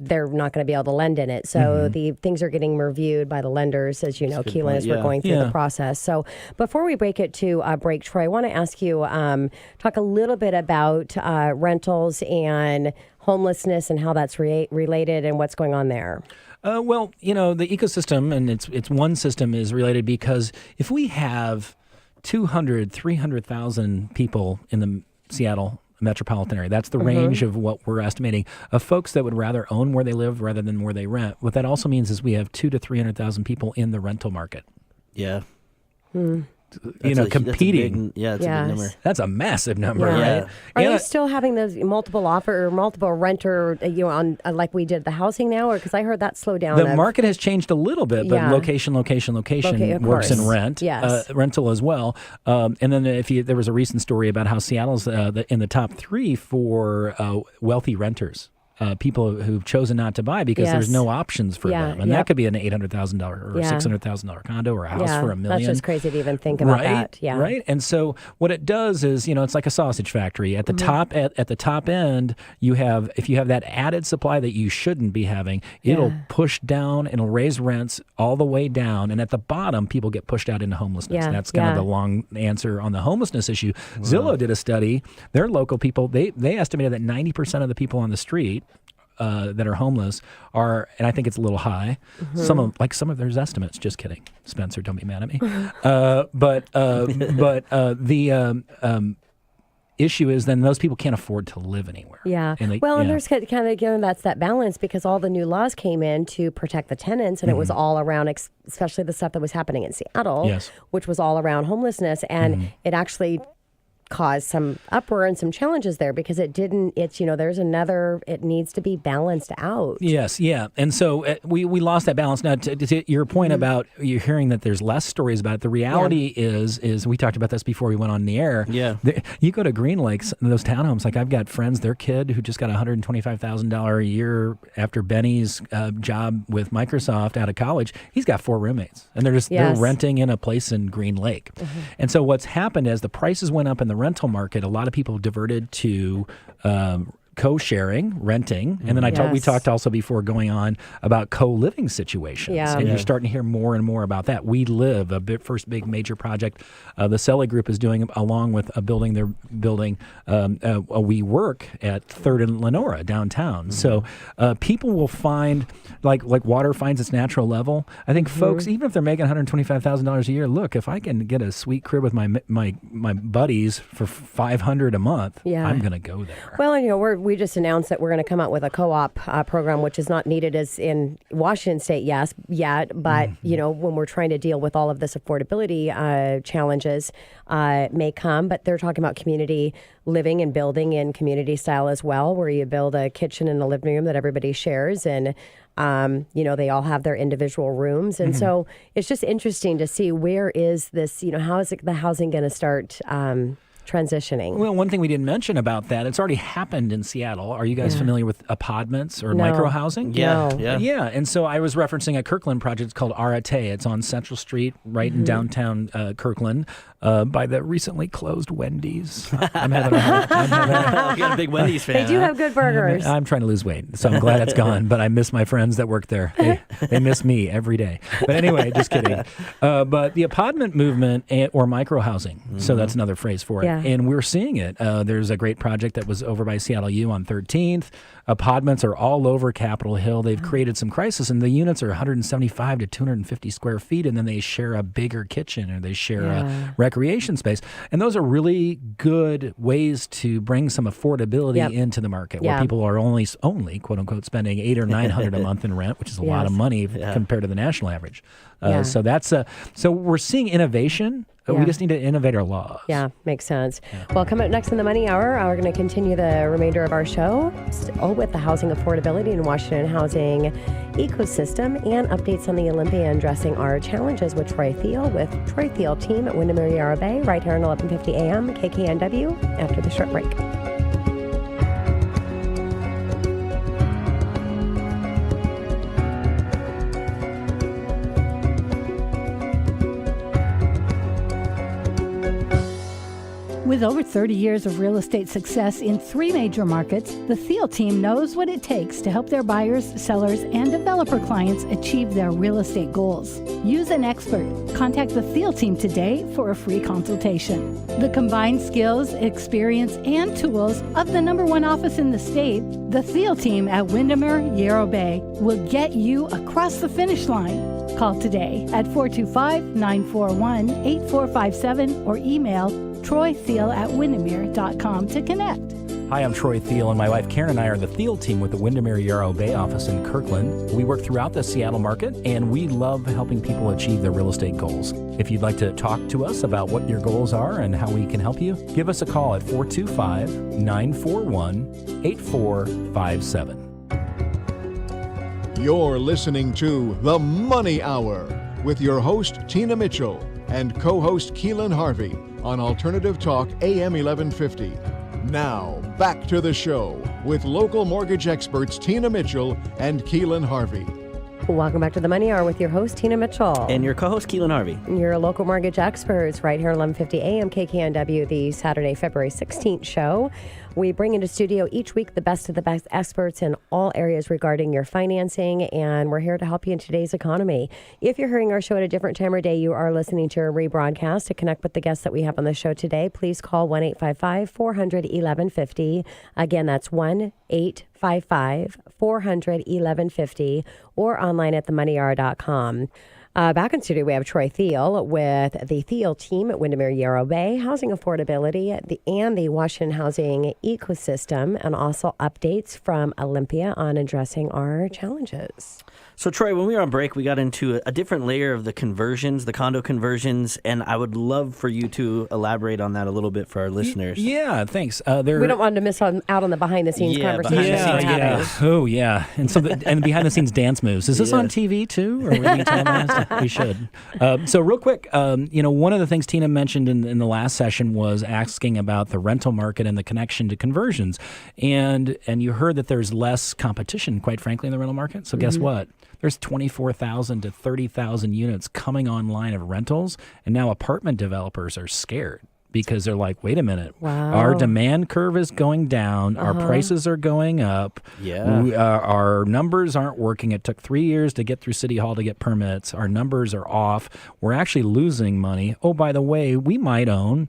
they're not going to be able to lend in it. So the things are getting reviewed by the lenders, as you know, Keelan, as we're going through the process. So before we break it to break, Troy, I want to ask you, talk a little bit about rentals and homelessness and how that's related and what's going on there. Well, the ecosystem, and it's one system is related because if we have 300,000 people in the Seattle metropolitan area. That's the range of what we're estimating of folks that would rather own where they live rather than where they rent. What that also means is we have 200,000 to 300,000 people in the rental market. Yeah. Competing. That's a big number. That's a massive number, Yeah. right? Are you still having those multiple renter, on like we did the housing now, or because I heard that slow down? The market has changed a little bit, but location of works in course. rent, Yes. rental as well. And then there was a recent story about how Seattle's in the top 3 for wealthy renters. People who've chosen not to buy because there's no options for them. And that could be an $800,000 or $600,000 condo or a house for $1 million. That's just crazy to even think about that. Yeah. Right. And so what it does is, it's like a sausage factory. At the top at the top end, if you have that added supply that you shouldn't be having, it'll push down, it'll raise rents all the way down. And at the bottom, people get pushed out into homelessness. Yeah. That's kind of the long answer on the homelessness issue. Wow. Zillow did a study. Their local people, they estimated that 90% of the people on the street that are homeless are, and I think it's a little high. Some of their estimates. Just kidding, Spencer. Don't be mad at me. But the issue is then those people can't afford to live anywhere. Yeah. And there's kind of that's that balance because all the new laws came in to protect the tenants, and it was all around, especially the stuff that was happening in Seattle, which was all around homelessness, and it actually caused some uproar and some challenges there because it needs to be balanced out. Yes, yeah. And so we lost that balance. Now, to your point about you're hearing that there's less stories about it, the reality is we talked about this before we went on the air. Yeah. You go to Green Lakes, those townhomes, like I've got friends, their kid who just got $125,000 a year after Benny's job with Microsoft out of college, he's got 4 roommates. And they're renting in a place in Green Lake. And so what's happened as the prices went up in the rental market, a lot of people diverted to co-sharing, renting, and then we talked also before going on about co-living situations, and you're starting to hear more and more about that. We Live, first big major project the Selly Group is doing, along with a building they're building a We Work at 3rd and Lenora downtown. So people will find, like water finds its natural level. I think folks, even if they're making $125,000 a year, look, if I can get a sweet crib with my buddies for $500 a month, I'm going to go there. Well, we just announced that we're going to come out with a co-op program, which is not needed as in Washington State yet, but when we're trying to deal with all of this affordability challenges may come, but they're talking about community living and building in community style as well, where you build a kitchen and a living room that everybody shares, and they all have their individual rooms. And so it's just interesting to see where is this, how is the housing going to start transitioning? Well, one thing we didn't mention about that, it's already happened in Seattle. Are you guys familiar with apartments or micro-housing? Yeah. And so I was referencing a Kirkland project called Arate. It's on Central Street, right in downtown Kirkland, by the recently closed Wendy's. I'm having a You're a big Wendy's fan. They do have good burgers. I'm trying to lose weight, so I'm glad it's gone, but I miss my friends that work there. They miss me every day. But anyway, just kidding. But the apartment movement or micro-housing, so that's another phrase for it. And we're seeing it. There's a great project that was over by Seattle U on 13th. Apartments are all over Capitol Hill. They've created some crisis, and the units are 175 to 250 square feet, and then they share a bigger kitchen or they share a recreation space. And those are really good ways to bring some affordability into the market, where people are only quote unquote spending $800 or $900 a month in rent, which is a lot of money compared to the national average. So that's so we're seeing innovation. We just need to innovate our laws. Yeah, makes sense. Well, coming up next in the Money Hour, we're going to continue the remainder of our show with the housing affordability and Washington housing ecosystem and updates on the Olympia addressing our challenges with Troy Thiel with Troy Thiel Team at Windermere Yarrow Bay right here on 1150 AM KKNW after the short break. With over 30 years of real estate success in 3 major markets, the Thiel Team knows what it takes to help their buyers, sellers, and developer clients achieve their real estate goals. Use an expert. Contact the Thiel Team today for a free consultation. The combined skills, experience, and tools of the #1 office in the state, the Thiel Team at Windermere Yarrow Bay, will get you across the finish line. Call today at 425-941-8457 or email troythiel@windermere.com to connect. Hi, I'm Troy Thiel, and my wife Karen and I are the Thiel Team with the Windermere Yarrow Bay office in Kirkland. We work throughout the Seattle market, and we love helping people achieve their real estate goals. If you'd like to talk to us about what your goals are and how we can help you, give us a call at 425-941-8457. You're listening to The Money Hour with your host, Tina Mitchell, and co-host Keelan Harvey on Alternative Talk AM 1150. Now, back to the show with local mortgage experts Tina Mitchell and Keelan Harvey. Welcome back to the Money Hour with your host, Tina Mitchell. And your co-host, Keelan Harvey. Your local mortgage experts right here at 1150 AM KKNW, the Saturday, February 16th show. We bring into studio each week the best of the best experts in all areas regarding your financing, and we're here to help you in today's economy. If you're hearing our show at a different time or day, you are listening to a rebroadcast. To connect with the guests that we have on the show today, please call 1-855-400-1150. Again, that's 1-855-400-1150 or online at themoneyhour.com. Back in studio, we have Troy Thiel with the Thiel Team at Windermere Yarrow Bay, housing affordability, and the Washington housing ecosystem, and also updates from Olympia on addressing our challenges. So, Troy, when we were on break, we got into a different layer of the conversions, the condo conversions, and I would love for you to elaborate on that a little bit for our listeners. Yeah, thanks. We don't want to miss out on the behind-the-scenes conversation. Oh, yeah. And so, and behind-the-scenes dance moves. Is this on TV, too? Or we need to tell us? We should. So real quick, one of the things Tina mentioned in the last session was asking about the rental market and the connection to conversions. And you heard that there's less competition, quite frankly, in the rental market. So guess what? There's 24,000 to 30,000 units coming online of rentals, and now apartment developers are scared because they're like, wait a minute, our demand curve is going down, our prices are going up, our numbers aren't working. It took 3 years to get through City Hall to get permits. Our numbers are off. We're actually losing money. Oh, by the way, we might own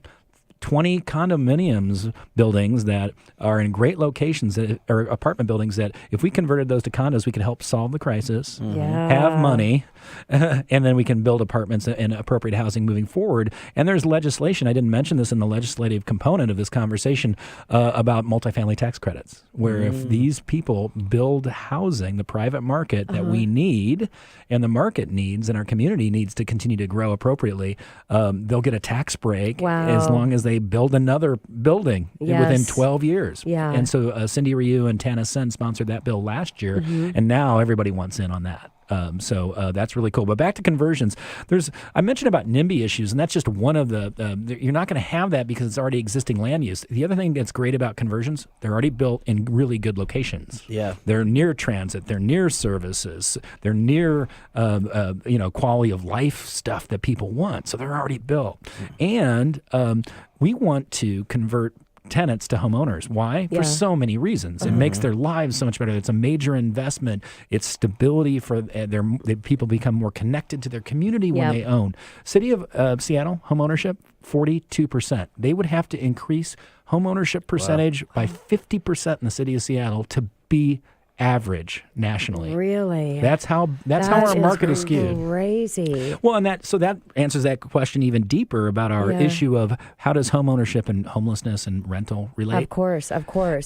20 condominiums buildings that are in great locations, or apartment buildings that if we converted those to condos, we could help solve the crisis, have money, and then we can build apartments and appropriate housing moving forward. And there's legislation, I didn't mention this in the legislative component of this conversation, about multifamily tax credits, where if these people build housing, the private market that we need and the market needs and our community needs to continue to grow appropriately, they'll get a tax break as long as they build another building within 12 years. And so Cindy Ryu and Tana Sen sponsored that bill last year, and now everybody wants in on that. So that's really cool. But back to conversions, I mentioned about NIMBY issues, and that's just one of the, you're not going to have that because it's already existing land use. The other thing that's great about conversions, they're already built in really good locations. Yeah. They're near transit, they're near services, they're near, quality of life stuff that people want. So they're already built. And we want to convert tenants to homeowners. Why? For so many reasons. It makes their lives so much better. It's a major investment. It's stability for people become more connected to their community when they own. City of Seattle, homeownership, 42%. They would have to increase homeownership percentage by 50% in the city of Seattle to be average nationally. Really? That's how our market is skewed. Crazy. Well, and that answers that question even deeper about our issue of how does home ownership and homelessness and rental relate? Of course.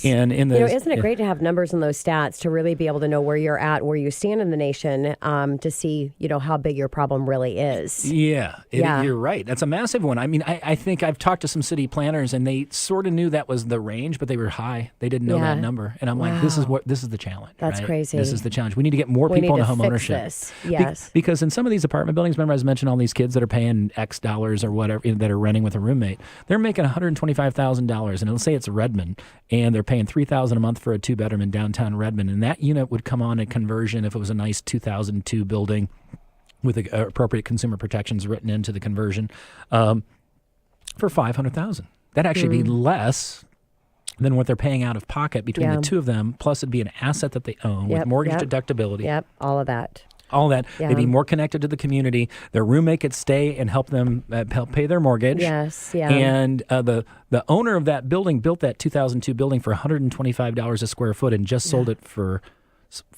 And isn't it great to have numbers in those stats to really be able to know where you're at, where you stand in the nation, to see how big your problem really is. Yeah, you're right. That's a massive one. I mean, I think I've talked to some city planners, and they sort of knew that was the range, but they were high. They didn't know that number, and I'm like, this is the challenge. That's right? crazy. This is the challenge. We need to get more people into home ownership. This. Yes. Because in some of these apartment buildings, remember I was mentioning all these kids that are paying X dollars or whatever that are renting with a roommate. They're making $125,000, and let's say it's Redmond, and they're paying $3,000 a month for a 2-bedroom in downtown Redmond, and that unit would come on a conversion if it was a nice 2002 building with appropriate consumer protections written into the conversion for $500,000. That'd actually be less than what they're paying out of pocket between the two of them. Plus, it'd be an asset that they own with mortgage deductibility. Yep, all of that. All that. Yeah. They'd be more connected to the community. Their roommate could stay and help them help pay their mortgage. Yes, yeah. And the owner of that building built that 2002 building for $125 a square foot and just sold it for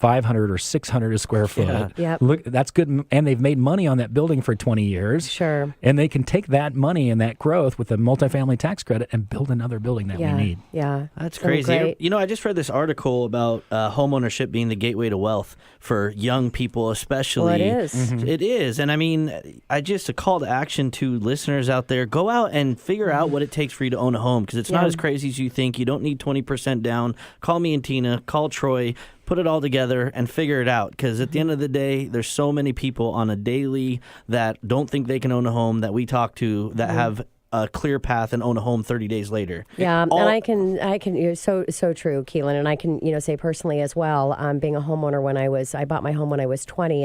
$500 or $600 a square foot. Yeah. Yep. Look, that's good, and they've made money on that building for 20 years. Sure. And they can take that money and that growth with a multifamily tax credit and build another building that we need. Yeah, that's so crazy. Great. I just read this article about home ownership being the gateway to wealth for young people, especially. Well, it is. Mm-hmm. It is, and I mean, just a call to action to listeners out there: go out and figure out what it takes for you to own a home, because it's not as crazy as you think. You don't need 20% down. Call me and Tina. Call Troy. Put it all together and figure it out, because at the end of the day, there's so many people on a daily that don't think they can own a home that we talk to that have a clear path and own a home 30 days later. Yeah, and I can so true, Keelan, and I can say personally as well, being a homeowner I bought my home when I was 20,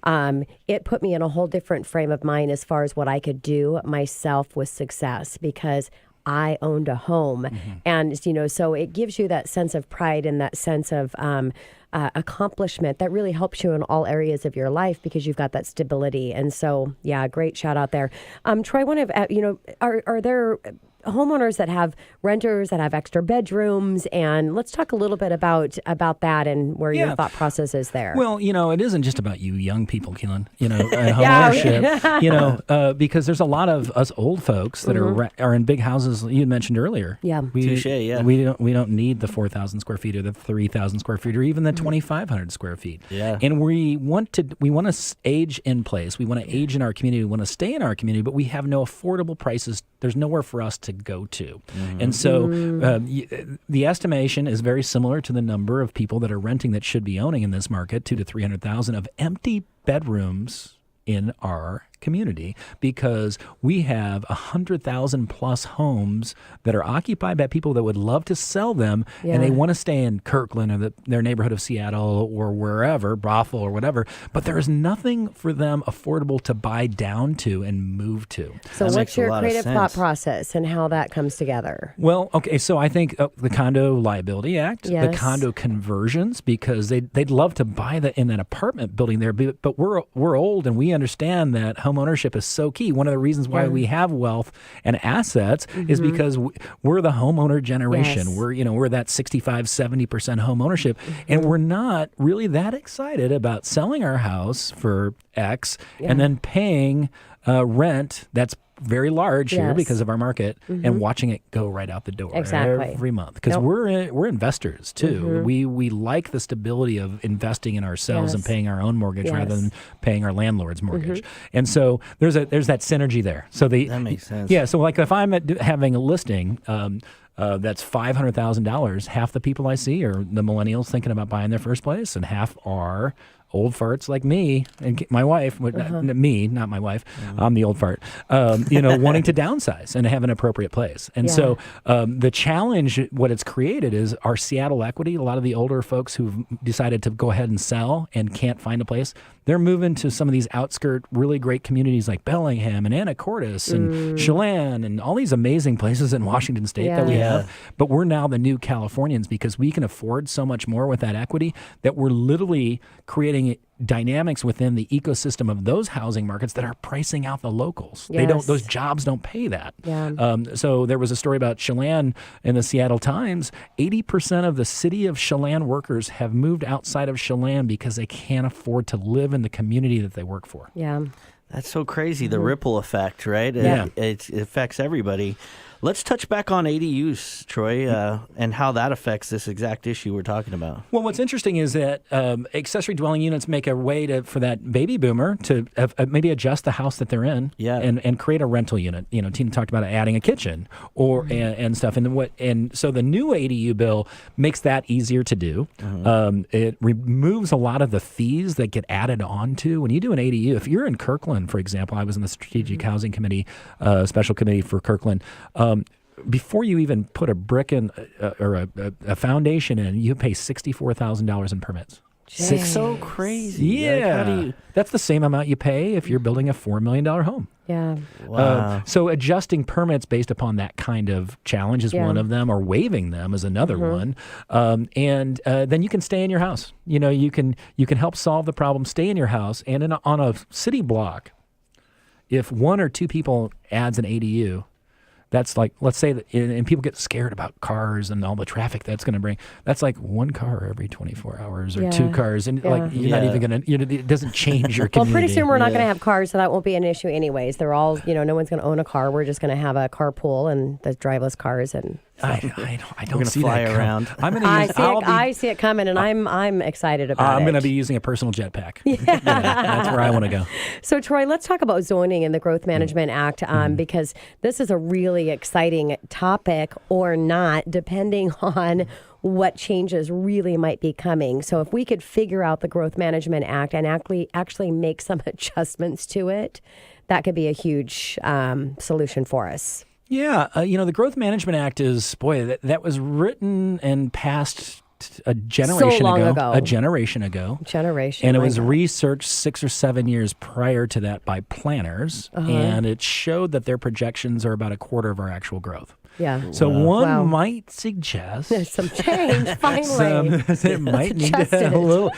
and it put me in a whole different frame of mind as far as what I could do myself with success, because I owned a home. And, so it gives you that sense of pride and that sense of accomplishment that really helps you in all areas of your life, because you've got that stability. And so, great shout out there. Troy, are there homeowners that have renters that have extra bedrooms, and let's talk a little bit about that and where your thought process is there. Well, it isn't just about you young people, Keelan, home ownership, because there's a lot of us old folks that are in big houses you mentioned earlier. Yeah. Touche, yeah. We don't need the 4,000 square feet or the 3,000 square feet or even the 2,500 square feet. Yeah. And we want to age in place. We want to age in our community. We want to stay in our community, but we have no affordable prices. There's nowhere for us to go to. And so the estimation is very similar to the number of people that are renting that should be owning in this market, 200,000 to 300,000 of empty bedrooms in our community, because we have 100,000 plus homes that are occupied by people that would love to sell them, and they want to stay in Kirkland or their neighborhood of Seattle or wherever, Bothell or whatever, but there is nothing for them affordable to buy down to and move to. So what's your creative thought process and how that comes together? Well, okay, so I think the Condo Liability Act, the condo conversions, because they'd love to buy in that apartment building there, but we're old and we understand that home ownership is so key. One of the reasons why we have wealth and assets is because we're the homeowner generation. We're that 65-70% home ownership, and we're not really that excited about selling our house for X and then paying rent that's very large here because of our market, and watching it go right out the door every month, because we're investors too. We like the stability of investing in ourselves and paying our own mortgage rather than paying our landlord's mortgage. And so there's that synergy there. So that makes sense. Yeah. So like if I'm having a listing that's $500,000, half the people I see are the millennials thinking about buying their first place, and half are old farts like me and my wife, me, not my wife. I'm the old fart, wanting to downsize and have an appropriate place. And so the challenge, what it's created is our Seattle equity. A lot of the older folks who've decided to go ahead and sell and can't find a place, they're moving to some of these outskirt, really great communities like Bellingham and Anacortes and Chelan and all these amazing places in Washington State that we have. But we're now the new Californians, because we can afford so much more with that equity that we're literally creating dynamics within the ecosystem of those housing markets that are pricing out the locals. Yes. Those jobs don't pay that. Yeah. So there was a story about Chelan in the Seattle Times. 80% of the city of Chelan workers have moved outside of Chelan because they can't afford to live in the community that they work for. Yeah. That's so crazy, the ripple effect, right? Yeah. It affects everybody. Let's touch back on ADUs, Troy, and how that affects this exact issue we're talking about. Well, what's interesting is that accessory dwelling units make a way for that baby boomer to maybe adjust the house that they're in, and create a rental unit. You know, Tina talked about adding a kitchen and stuff, and so the new ADU bill makes that easier to do. It removes a lot of the fees that get added on to when you do an ADU. If you're in Kirkland, for example, I was in the Strategic Housing Committee, special committee for Kirkland. Before you even put a brick in or a foundation in, you pay $64,000 in permits. So crazy. Yeah. That's the same amount you pay if you're building a $4 million home. Yeah. Wow. So adjusting permits based upon that kind of challenge is one of them, or waiving them is another one. And then you can stay in your house. You know, you can help solve the problem, stay in your house. And on a city block, if one or two people adds an ADU, that's like, let's say that, and people get scared about cars and all the traffic that's going to bring. That's like one car every 24 hours or two cars. And like, you're not even going to, it doesn't change your community. Well, pretty soon we're not going to have cars, so that won't be an issue anyways. They're all, no one's going to own a car. We're just going to have a carpool and the driveless cars. And I don't gonna see fly that around. I'm going I see it coming, and I'm excited about it. I'm going to be using a personal jetpack. Yeah, that's where I want to go. So, Troy, let's talk about zoning and the Growth Management Act, because this is a really exciting topic, or not, depending on what changes really might be coming. So if we could figure out the Growth Management Act and actually make some adjustments to it, that could be a huge solution for us. Yeah, the Growth Management Act is, that was written and passed a generation ago. A generation ago. And it was researched 6 or 7 years prior to that by planners, and it showed that their projections are about a quarter of our actual growth. Yeah. So one might suggest there's some change finally. It might need a little,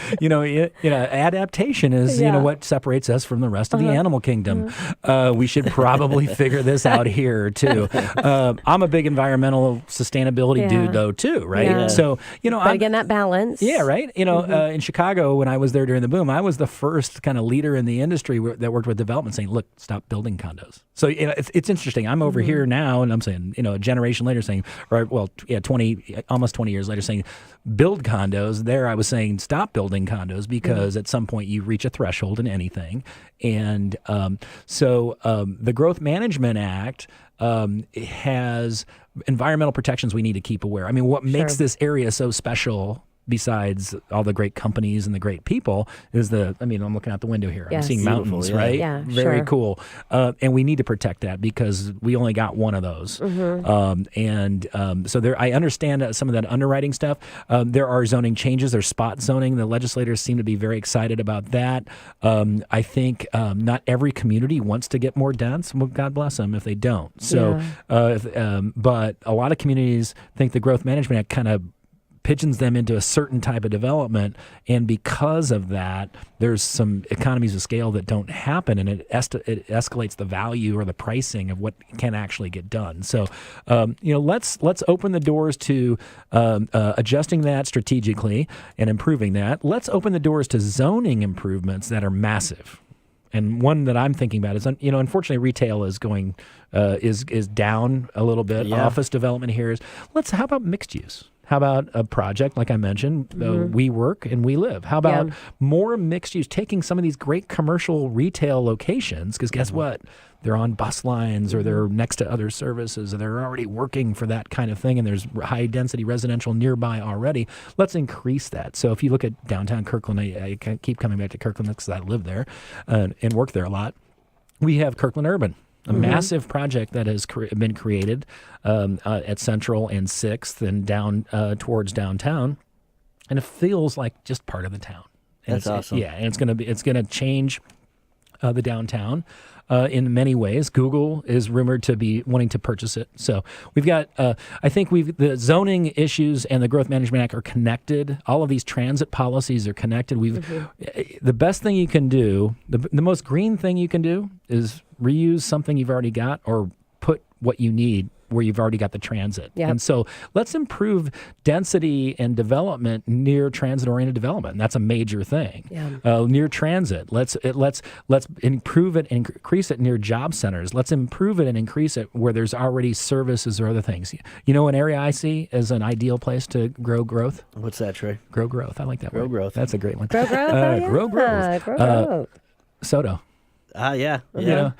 adaptation is what separates us from the rest of the animal kingdom. We should probably figure this out here too. I'm a big environmental sustainability dude though too, right? Yeah. So but again, that balance. Yeah, right. In Chicago when I was there during the boom, I was the first kind of leader in the industry that worked with development, saying, "Look, stop building condos." So it's interesting. I'm over here now, and I'm saying, a generation later saying, almost 20 years later saying, build condos. There I was saying, stop building condos, because at some point you reach a threshold in anything. And so the Growth Management Act has environmental protections we need to keep aware. I mean, what makes this area so special, besides all the great companies and the great people, is I'm looking out the window here. Yes. I'm seeing mountains, right? Yeah, Very cool. And we need to protect that because we only got one of those. So I understand some of that underwriting stuff. There are zoning changes. There's spot zoning. The legislators seem to be very excited about that. I think not every community wants to get more dense. Well, God bless them if they don't. So, but a lot of communities think the Growth Management Act kind of pigeons them into a certain type of development, and because of that, there's some economies of scale that don't happen, and it escalates the value or the pricing of what can actually get done. So, let's open the doors to adjusting that strategically and improving that. Let's open the doors to zoning improvements that are massive. And one that I'm thinking about is, unfortunately, retail is going is down a little bit. Yeah. Office development here is. How about mixed use? How about a project, like I mentioned, we work and we live? How about more mixed use, taking some of these great commercial retail locations, because guess what? They're on bus lines or they're next to other services, and they're already working for that kind of thing, and there's high density residential nearby already. Let's increase that. So if you look at downtown Kirkland, I keep coming back to Kirkland because I live there and work there a lot. We have Kirkland Urban, a massive project that has been created at Central and 6th and down towards downtown, and it feels like just part of the town. And That's awesome. Yeah, and it's going to change the downtown. In many ways, Google is rumored to be wanting to purchase it. So we've got, I think the zoning issues and the Growth Management Act are connected. All of these transit policies are connected. The best thing you can do, the most green thing you can do is reuse something you've already got or put what you need where you've already got the transit. Yep. And so let's improve density and development near transit-oriented development. And that's a major thing. Yeah. Near transit, let's improve it and increase it near job centers. Let's improve it and increase it where there's already services or other things. You know, an area I see as an ideal place to grow growth? What's that, Trey? Grow growth. I like that Grow word. growth. That's a great one. Grow growth. Grow growth. Grow growth. Soto. Yeah. You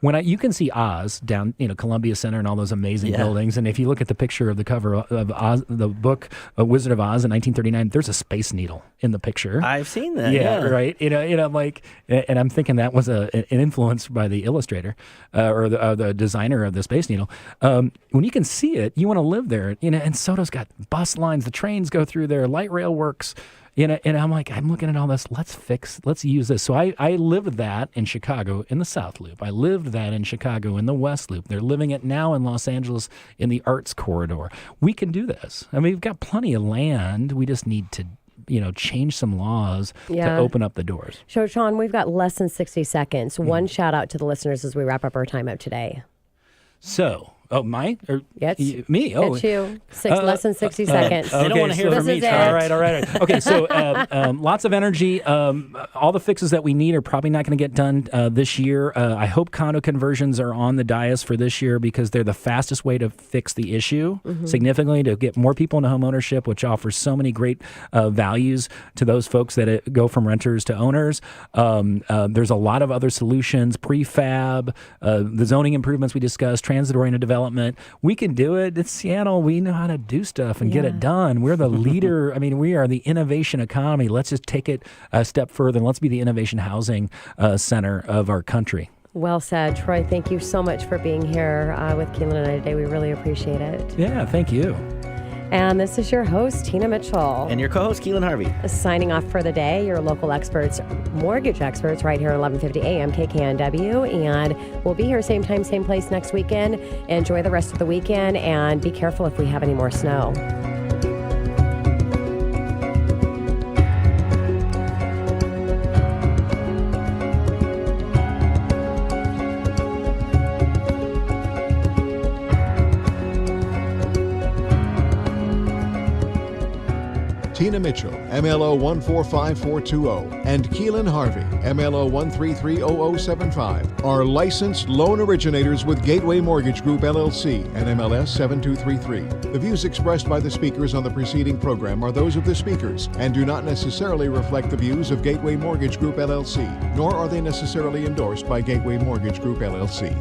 know, you can see Oz down, Columbia Center and all those amazing buildings. And if you look at the picture of the cover of Oz, the book Wizard of Oz in 1939, there's a Space Needle in the picture. I've seen that. Yeah, right. And I'm thinking that was an influence by the illustrator or the designer of the Space Needle. When you can see it, you want to live there. And Soto's got bus lines, the trains go through there, light rail works. And I'm looking at all this, let's use this. So I lived that in Chicago in the South Loop. I lived that in Chicago in the West Loop. They're living it now in Los Angeles in the Arts Corridor. We can do this. I mean, we've got plenty of land. We just need to, change some laws to open up the doors. So, Sean, we've got less than 60 seconds. One shout out to the listeners as we wrap up our time up today. So... Oh, mine? Or me? Oh, it's you. Less than 60 seconds. They don't want to hear from me. All right. Okay, so lots of energy. All the fixes that we need are probably not going to get done this year. I hope condo conversions are on the dais for this year because they're the fastest way to fix the issue significantly, to get more people into home ownership, which offers so many great values to those folks that go from renters to owners. There's a lot of other solutions, prefab, the zoning improvements we discussed, transit-oriented development. We can do it. It's Seattle. We know how to do stuff and get it done. We're the leader. I mean, we are the innovation economy. Let's just take it a step further and let's be the innovation housing center of our country. Well said, Troy. Thank you so much for being here with Keelan and I today. We really appreciate it. Yeah, thank you. And this is your host, Tina Mitchell. And your co-host, Keelan Harvey. Signing off for the day, your local experts, mortgage experts, right here at 1150 AM KKNW. And we'll be here same time, same place next weekend. Enjoy the rest of the weekend and be careful if we have any more snow. Tina Mitchell, MLO 145420, and Keelan Harvey, MLO 1330075, are licensed loan originators with Gateway Mortgage Group, LLC, and MLS 7233. The views expressed by the speakers on the preceding program are those of the speakers and do not necessarily reflect the views of Gateway Mortgage Group, LLC, nor are they necessarily endorsed by Gateway Mortgage Group, LLC.